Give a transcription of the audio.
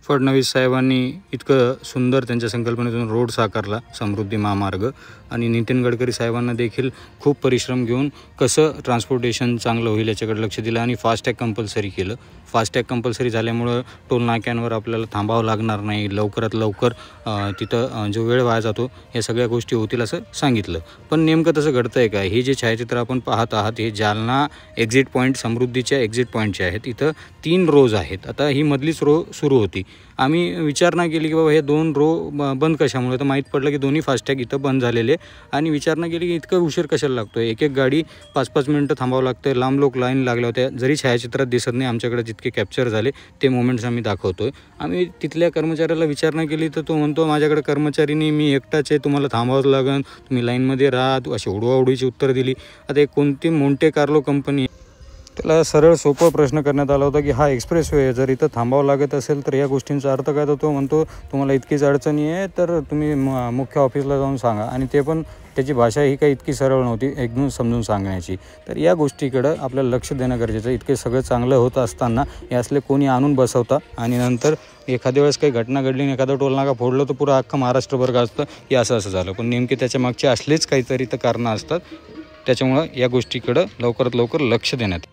फडणवीस साहेबांनी इतकं सुंदर त्यांच्या संकल्पनेतून रोड साकारला, समृद्धी महामार्ग, आणि नितीन गडकरी साहेबांना देखील खूप परिश्रम घेऊन कसं ट्रान्सपोर्टेशन चांगलं होईल याच्याकडे लक्ष दिलं आणि फास्टॅग कंपल्सरी केलं. फास्टॅग कंपल्सरी झाल्यामुळं टोल नाक्यांवर आपल्याला थांबावं लागणार नाही, लवकरात लवकर तिथं जो वेळ वाया जातो या सगळ्या गोष्टी होतील असं सांगितलं. पण नेमकं तसं घडतं आहे का? हे जे छायाचित्र आपण पाहत आहात हे जालना एक्झिट पॉईंट, समृद्धीच्या एक्झिट पॉईंटचे आहेत. इथं 3 रोज आहेत. आता ही मधलीच रो सुरू होती. आम्ही विचारणा केली की बाबा हे 2 रो बंद कशामुळे, तर माहीत पडलं की दोन्ही फास्टॅग इथं बंद झालेले. आणि विचारणा केली की इतकं उशीर कशाला लागतो आहे, एक गाडी 5-5 मिनटं थांबावं लागतं. लांब लोक लाईन लागल्या होत्या, जरी छायाचित्रात दिसत नाही, आमच्याकडे जितके कॅप्चर झाले ते मोमेंट्स आम्ही दाखवतो आहे. आम्ही तिथल्या कर्मचाऱ्याला विचारणा केली तर तो म्हणतो माझ्याकडे कर्मचारी नाही, मी एकटाच आहे, तुम्हाला थांबावंच लागेल, तुम्ही लाईनमध्ये राहा. अशी उडवाउडीची उत्तर दिली. आता एक कोणती मोंटे कार्लो कंपनी, त्याला सरळ सोपं प्रश्न करण्यात आला होता की हा एक्सप्रेस वे आहे, जर इथं थांबावं लागत असेल तर या गोष्टींचा अर्थ काय? तर तो म्हणतो तुम्हाला इतकीच अडचणी आहे तर तुम्ही मुख्य ऑफिसला जाऊन सांगा. आणि ते पण त्याची भाषा ही काही इतकी सरळ नव्हती एकदम समजून सांगण्याची. तर या गोष्टीकडं आपल्याला लक्ष देणं गरजेचं आहे. इतके सगळं चांगलं होत असताना हे असले कोणी आणून बसवता आणि नंतर एखाद्या वेळेस काही घटना घडली आणि एखादा टोलनाका फोडलं तर पुरं अख्खा महाराष्ट्रभर गाजतं की असं झालं. पण नेमके त्याच्या मागचे असलेच काहीतरी तर कारणं असतात. त्याच्यामुळं या गोष्टीकडं लवकरात लवकर लक्ष देण्यात